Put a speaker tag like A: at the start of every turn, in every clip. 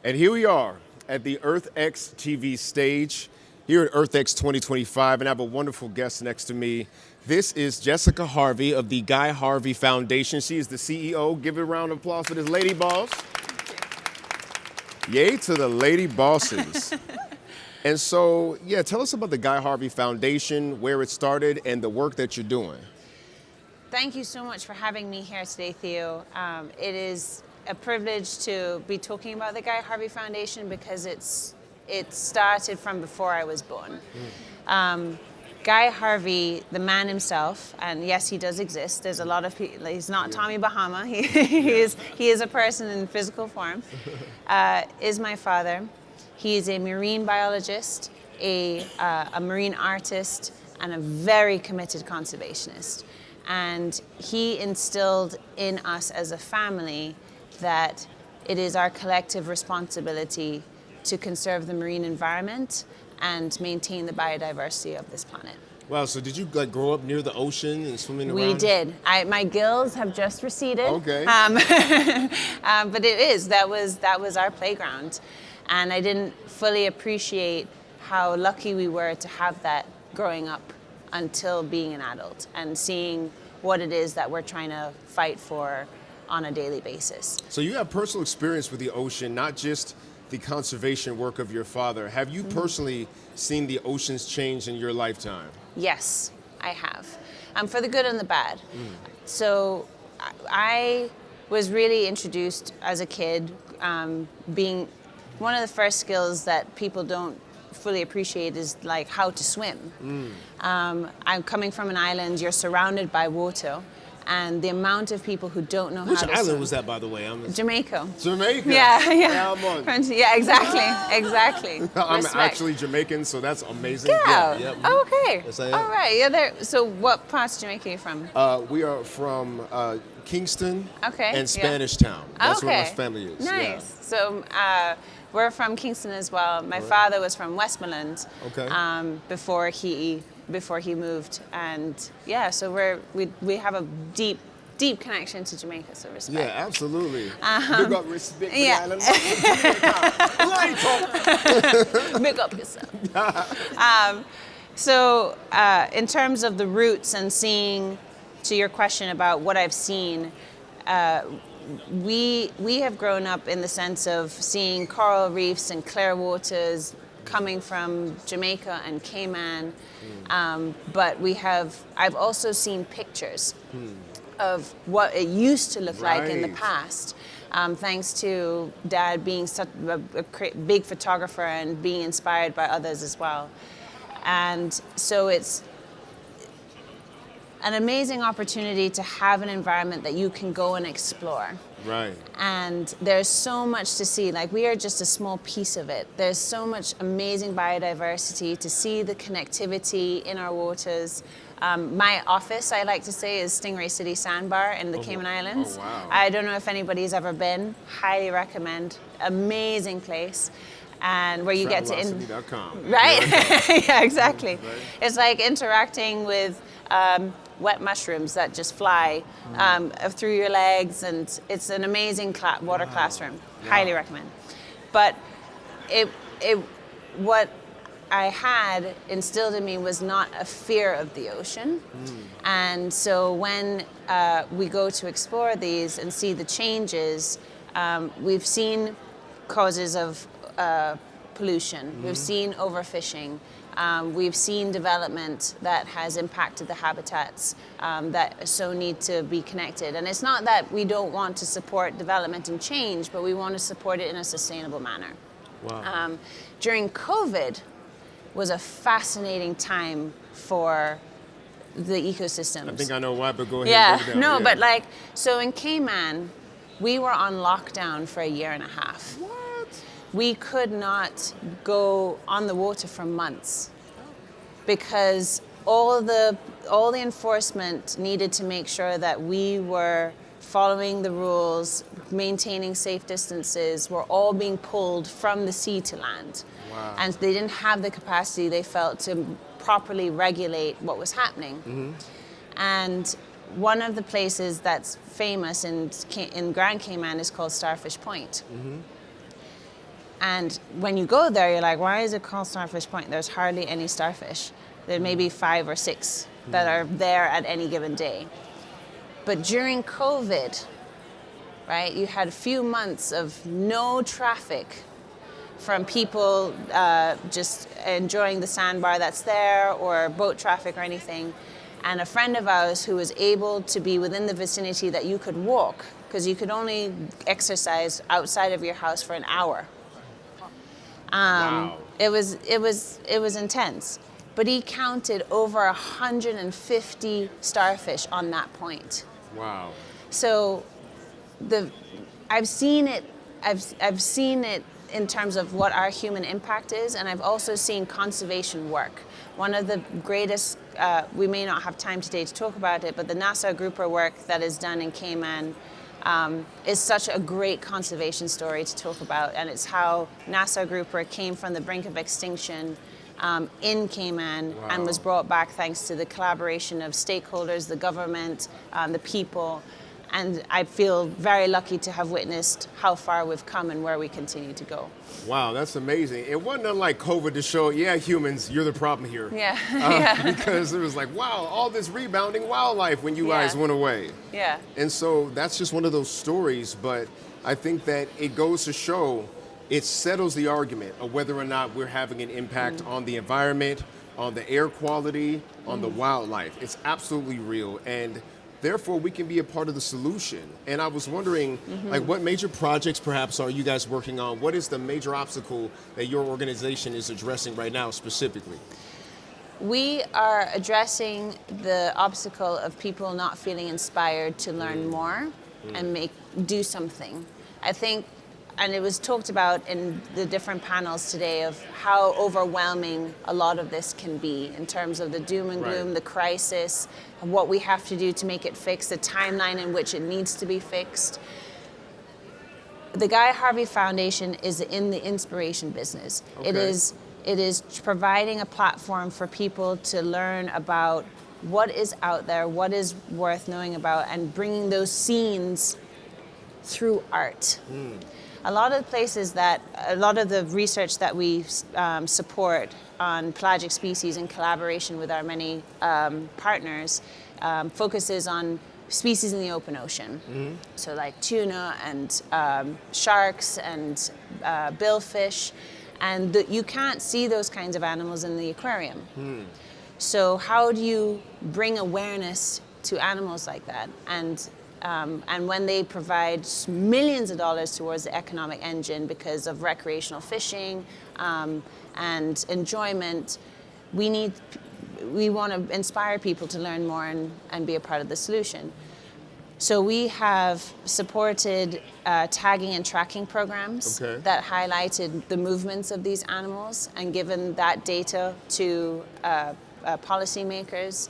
A: And here we are at the EarthX TV stage here at EarthX 2025, and I have a wonderful guest next to me. This is Jessica Harvey of the Guy Harvey Foundation. She is the CEO. Give it a round of applause for this lady boss. Yay to the lady bosses. And so, yeah, tell us about the Guy Harvey Foundation, where it started, and the work that you're doing.
B: Thank you so much for having me here today, Theo. It is a privilege to be talking about the Guy Harvey Foundation because it started from before I was born. Guy Harvey, the man himself, and yes, he does exist. There's a lot of people. He's not Tommy Bahama. He is a person in physical form. Is my father. He is a marine biologist, a marine artist, and a very committed conservationist. And he instilled in us as a family that it is our collective responsibility to conserve the marine environment and maintain the biodiversity of this planet.
A: Wow, so did you grow up near the ocean and swimming around?
B: We did. My gills have just receded.
A: Okay.
B: But that was our playground. And I didn't fully appreciate how lucky we were to have that growing up until being an adult and seeing what it is that we're trying to fight for on a daily basis.
A: So you have personal experience with the ocean, not just the conservation work of your father. Have you personally seen the oceans change in your lifetime?
B: Yes, I have, for the good and the bad. So I was really introduced as a kid, being one of the first skills that people don't fully appreciate is like how to swim. I'm coming from an island, you're surrounded by water, and the amount of people who don't know how to swim.
A: Which island was that, by the way?
B: Jamaica.
A: Jamaica?
B: Yeah. Yeah, exactly.
A: I'm
B: Respect.
A: actually Jamaican, so that's amazing.
B: Yeah.
A: Yep.
B: Okay.
A: Yes, I am.
B: All right. Yeah. So what parts of Jamaica are you from?
A: We are from Kingston
B: Okay,
A: and
B: yeah.
A: Spanish Town. That's where my
B: Okay.
A: family is.
B: Nice.
A: Yeah.
B: So we're from Kingston as well. My father was from Westmoreland.
A: Okay.
B: Before he moved, and yeah, so we have a deep connection to Jamaica. So respect.
A: Yeah, absolutely. Big up respect for
B: Yeah.
A: the island.
B: Big up yourself. So in terms of the roots and seeing, to your question about what I've seen, we have grown up in the sense of seeing coral reefs and clear waters coming from Jamaica and Cayman, but I've also seen pictures of what it used to look like in the
A: Right.
B: past, thanks to Dad being such a big photographer and being inspired by others as well. And so it's an amazing opportunity to have an environment that you can go and explore.
A: Right.
B: And there's so much to see. Like, we are just a small piece of it. There's so much amazing biodiversity to see, the connectivity in our waters. My office, I like to say, is Stingray City Sandbar in the Cayman Islands.
A: Oh, wow.
B: I don't know if anybody's ever been. Highly recommend. Amazing place. And where you get to...
A: Travelocity.com.
B: Right? Yeah, exactly.
A: Right.
B: It's like interacting with wet mushrooms that just fly through your legs, and it's an amazing water classroom. Highly recommend. But what I had instilled in me was not a fear of the ocean. And so when we go to explore these and see the changes, we've seen causes of pollution. We've seen overfishing. We've seen development that has impacted the habitats that so need to be connected. And it's not that we don't want to support development and change, but we want to support it in a sustainable manner.
A: Wow.
B: During COVID was a fascinating time for the ecosystems.
A: I think I know why, but go ahead.
B: Yeah,
A: break it down.
B: no,
A: Yeah.
B: but so in Cayman, we were on lockdown for a year and a half.
A: What?
B: We could not go on the water for months because all the enforcement needed to make sure that we were following the rules, maintaining safe distances, were all being pulled from the sea to land.
A: Wow.
B: And they didn't have the capacity, they felt, to properly regulate what was happening. And one of the places that's famous in Grand Cayman is called Starfish Point. And when you go there, you're like, why is it called Starfish Point? There's hardly any starfish. There may be 5 or 6 that are there at any given day. But during COVID, right, you had a few months of no traffic from people just enjoying the sandbar that's there, or boat traffic or anything. And a friend of ours who was able to be within the vicinity that you could walk, because you could only exercise outside of your house for an hour.
A: Wow.
B: It was intense. But he counted over 150 starfish on that point.
A: Wow.
B: So I've seen it in terms of what our human impact is, and I've also seen conservation work. One of the greatest, we may not have time today to talk about it, but the NASA grouper work that is done in Cayman is such a great conservation story to talk about, and it's how NASA grouper came from the brink of extinction in Cayman. Wow. And was brought back thanks to the collaboration of stakeholders, the government, the people. And I feel very lucky to have witnessed how far we've come and where we continue to go.
A: Wow, that's amazing. It wasn't unlike COVID to show, yeah, humans, you're the problem here.
B: Yeah.
A: Because it was like, wow, all this rebounding wildlife when you guys went away.
B: Yeah.
A: And so that's just one of those stories, but I think that it goes to show, it settles the argument of whether or not we're having an impact on the environment, on the air quality, on the wildlife. It's absolutely real. And therefore, we can be a part of the solution. And I was wondering, like, what major projects perhaps are you guys working on? What is the major obstacle that your organization is addressing right now specifically?
B: We are addressing the obstacle of people not feeling inspired to learn more and do something. I think, and it was talked about in the different panels today, of how overwhelming a lot of this can be in terms of the doom and gloom, the crisis, what we have to do to make it fixed, the timeline in which it needs to be fixed. The Guy Harvey Foundation is in the inspiration business. Okay. It is providing a platform for people to learn about what is out there, what is worth knowing about, and bringing those scenes through art. A lot of the research that we support on pelagic species in collaboration with our many partners focuses on species in the open ocean. So like tuna and sharks and billfish, and you can't see those kinds of animals in the aquarium. So how do you bring awareness to animals like that? And when they provide millions of dollars towards the economic engine because of recreational fishing and enjoyment, we want to inspire people to learn more and be a part of the solution. So we have supported tagging and tracking programs that highlighted the movements of these animals and given that data to policymakers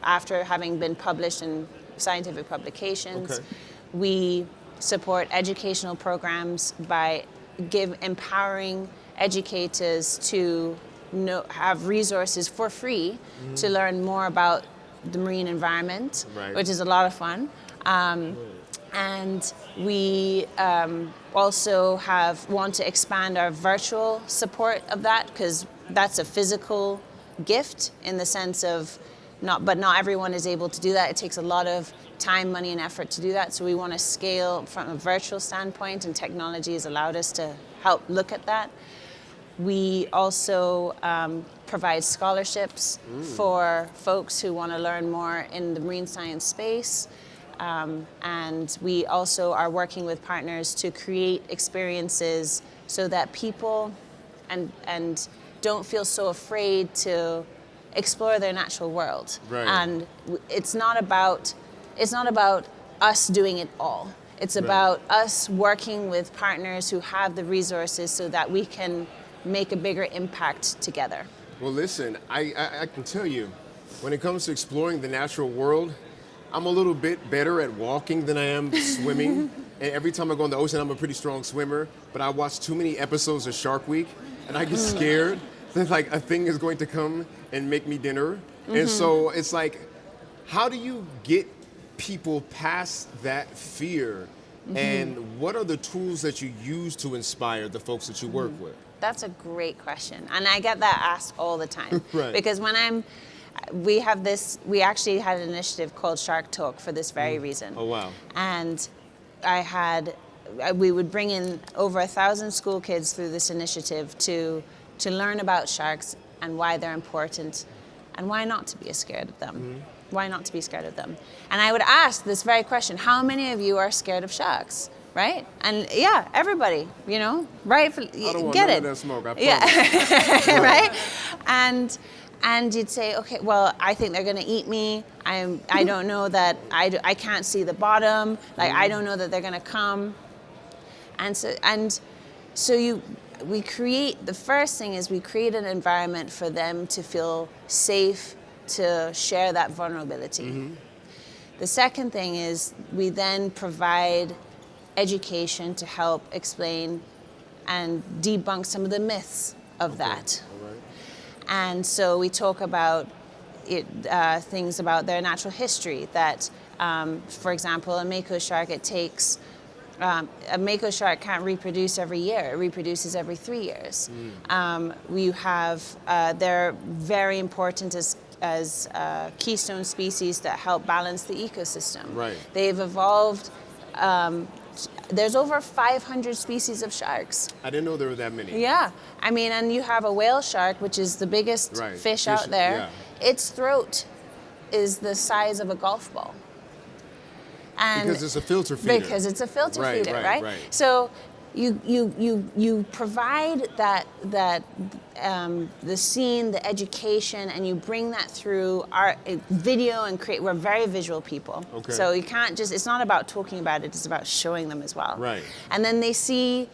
B: after having been published in scientific publications. We support educational programs by empowering educators to have resources for free to learn more about the marine environment, which is a lot of fun. And we also want to expand our virtual support of that, because that's a physical gift in the sense of not everyone is able to do that. It takes a lot of time, money, and effort to do that. So we want to scale from a virtual standpoint, and technology has allowed us to help look at that. We also provide scholarships for folks who want to learn more in the marine science space. And we also are working with partners to create experiences so that people and don't feel so afraid to explore their natural world. And it's not about us doing it all. It's about us working with partners who have the resources so that we can make a bigger impact together.
A: Well, listen, I can tell you, when it comes to exploring the natural world, I'm a little bit better at walking than I am swimming. And every time I go in the ocean, I'm a pretty strong swimmer, but I watch too many episodes of Shark Week and I get scared that like a thing is going to come and make me dinner. And so it's like, how do you get people past that fear And what are the tools that you use to inspire the folks that you work with?
B: That's a great question. And I get that asked all the time.
A: Right.
B: Because we actually had an initiative called Shark Talk for this very reason.
A: Oh, wow.
B: And we would bring in over 1,000 school kids through this initiative to learn about sharks and why they're important and why not to be scared of them. Why not to be scared of them? And I would ask this very question, how many of you are scared of sharks? Right? And yeah, everybody, right?
A: I don't want
B: get
A: none
B: it.
A: of that smoke, I promise.
B: Yeah, right? And you'd say, okay, well, I think they're going to eat me. I don't know that, I can't see the bottom. Like, I don't know that they're going to come. And so we create, the first thing is we create an environment for them to feel safe to share that vulnerability. The second thing is we then provide education to help explain and debunk some of the myths of that.
A: All right.
B: And so we talk about things about their natural history, that, for example, a mako shark, a mako shark can't reproduce every year. It reproduces every 3 years. They're very important as keystone species that help balance the ecosystem.
A: Right.
B: They've evolved. There's over 500 species of sharks.
A: I didn't know there were that many.
B: Yeah. I mean, and you have a whale shark, which is the biggest fish out there.
A: Yeah.
B: Its throat is the size of a golf ball. And
A: because it's a filter feeder.
B: Because it's a filter feeder, right?
A: Right.
B: So you provide that the scene, the education, and you bring that through our video and create. We're very visual people,
A: Okay.
B: so you can't just. It's not about talking about it; it's about showing them as well.
A: Right.
B: And then they see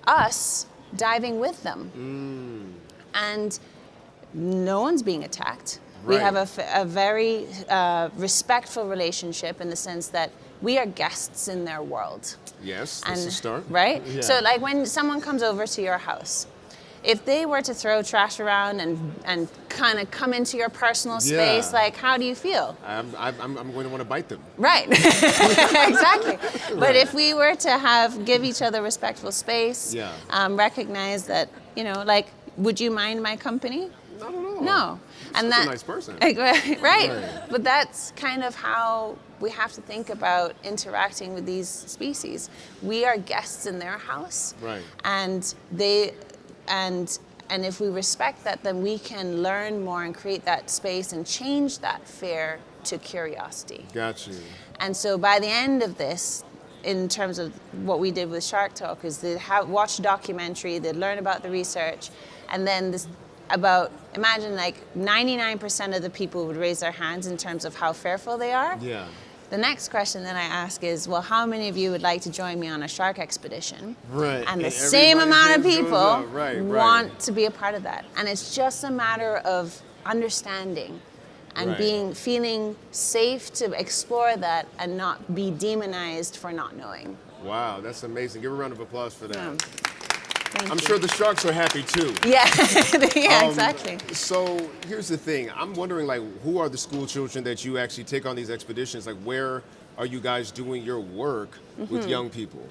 B: us diving with them, and no one's being attacked. We
A: Right.
B: have a very respectful relationship in the sense that we are guests in their world.
A: Yes, that's a start.
B: Right?
A: Yeah.
B: So like when someone comes over to your house, if they were to throw trash around and kind of come into your personal space,
A: Yeah.
B: like how do you feel?
A: I'm going to want to bite them.
B: Right. Exactly. But
A: Right.
B: if we were to give each other respectful space,
A: Yeah.
B: recognize that, like, would you mind my company?
A: Not at all.
B: No. And
A: Such a
B: that,
A: nice person.
B: Right.
A: Right.
B: But that's kind of how we have to think about interacting with these species. We are guests in their house.
A: Right.
B: And if we respect that, then we can learn more and create that space and change that fear to curiosity.
A: Got you.
B: And so by the end of this, in terms of what we did with Shark Talk, is they'd watch a documentary, they'd learn about the research, and then imagine like 99% of the people would raise their hands in terms of how fearful they are.
A: Yeah.
B: The next question that I ask is, well, how many of you would like to join me on a shark expedition?
A: Right.
B: And the
A: And
B: same
A: everybody's
B: amount of
A: hands goes
B: people
A: up. Right.
B: want to be a part of that. And it's just a matter of understanding and
A: Right.
B: feeling safe to explore that and not be demonized for not knowing.
A: Wow, that's amazing. Give a round of applause for that.
B: Yeah. Thank
A: I'm
B: you.
A: sure the sharks are happy too.
B: Yeah, yeah, exactly.
A: So here's the thing. I'm wondering, like, who are the school children that you actually take on these expeditions? Like, where are you guys doing your work with young people?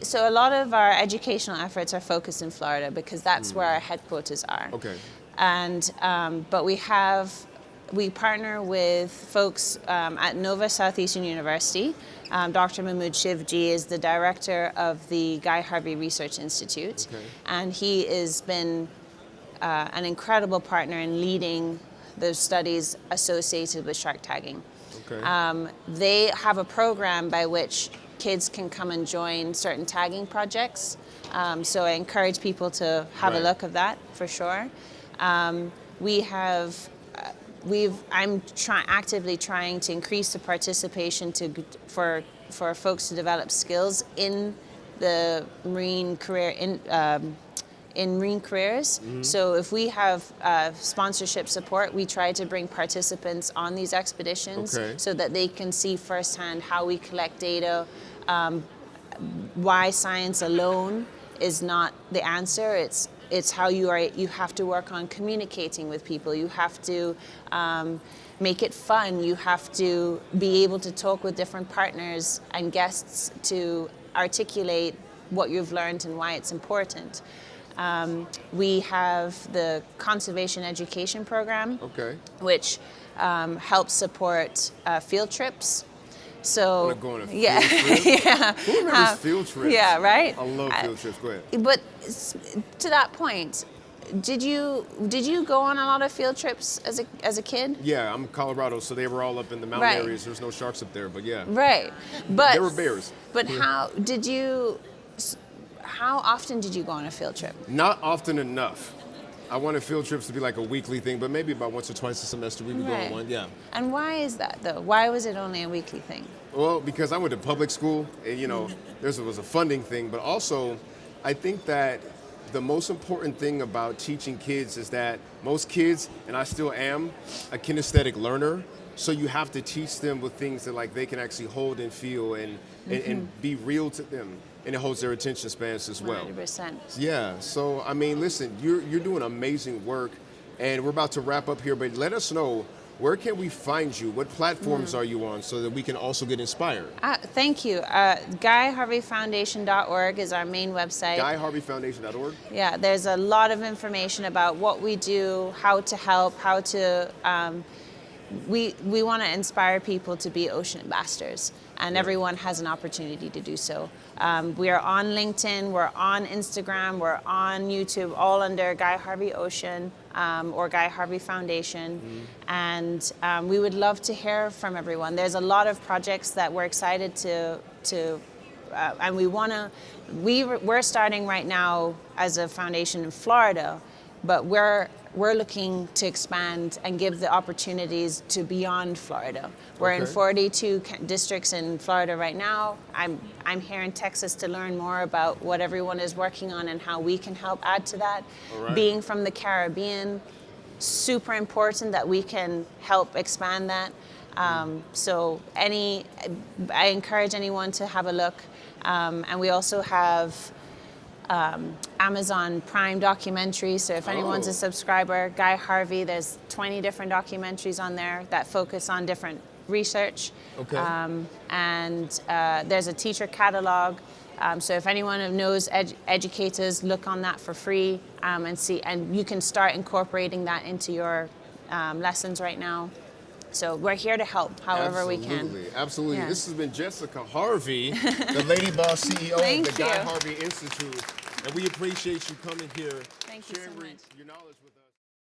B: So a lot of our educational efforts are focused in Florida because that's where our headquarters are.
A: Okay.
B: And but we partner with folks at Nova Southeastern University. Dr. Mahmood Shivji is the director of the Guy Harvey Research Institute,
A: Okay.
B: and he has been an incredible partner in leading the studies associated with shark tagging.
A: Okay.
B: They have a program by which kids can come and join certain tagging projects. So I encourage people to have a
A: Right.
B: look at that for sure. I'm actively trying to increase the participation for folks to develop skills in the marine career in marine careers. So if we have sponsorship support, we try to bring participants on these expeditions
A: Okay.
B: so that they can see firsthand how we collect data, why science alone is not the answer. it's how you have to work on communicating with people. You have to make it fun. You have to be able to talk with different partners and guests to articulate what you've learned and why it's important. We have the conservation education program, which helps support field trips. So
A: I'm going on a field trip?
B: yeah,
A: Who remembers field trips?
B: Yeah, right.
A: I love field trips. Go ahead.
B: But to that point, did you go on a lot of field trips as a kid?
A: Yeah, I'm in Colorado, so they were all up in the mountain
B: Right.
A: areas. There's no sharks up there, but yeah.
B: Right, but
A: There were bears.
B: But how often did you go on a field trip?
A: Not often enough. I wanted field trips to be like a weekly thing, but maybe about once or twice a semester we would go on one. Yeah.
B: And why is that though? Why was it only a weekly thing?
A: Well, because I went to public school, and there was a funding thing, but also I think that the most important thing about teaching kids is that most kids, and I still am, a kinesthetic learner. So you have to teach them with things that like they can actually hold and feel and be real to them, and it holds their attention spans as well.
B: 100%.
A: Yeah. So I mean, listen, you're doing amazing work, and we're about to wrap up here. But let us know, where can we find you? What platforms are you on so that we can also get inspired?
B: Thank you. GuyHarveyFoundation.org is our main website.
A: GuyHarveyFoundation.org.
B: Yeah, there's a lot of information about what we do, how to help, how to. We want to inspire people to be ocean ambassadors, and everyone has an opportunity to do so. We are on LinkedIn, we're on Instagram, we're on YouTube, all under Guy Harvey Ocean or Guy Harvey Foundation. And we would love to hear from everyone. There's a lot of projects that we're excited to and we're starting right now as a foundation in Florida, but we're looking to expand and give the opportunities to beyond Florida. We're in 42 districts in Florida right now. I'm here in Texas to learn more about what everyone is working on and how we can help add to that. Being from the Caribbean, super important that we can help expand that. So I encourage anyone to have a look. And we also have Amazon Prime documentaries. So if anyone's a subscriber, Guy Harvey, there's 20 different documentaries on there that focus on different research. And there's a teacher catalog. So if anyone knows educators, look on that for free and see. And you can start incorporating that into your lessons right now. So we're here to help however we can.
A: Absolutely.
B: Yeah.
A: This has been Jessica Harvey, the Lady Boss CEO of the Guy Harvey Institute. And we appreciate you coming here,
B: Thank you so much.
A: your knowledge with us.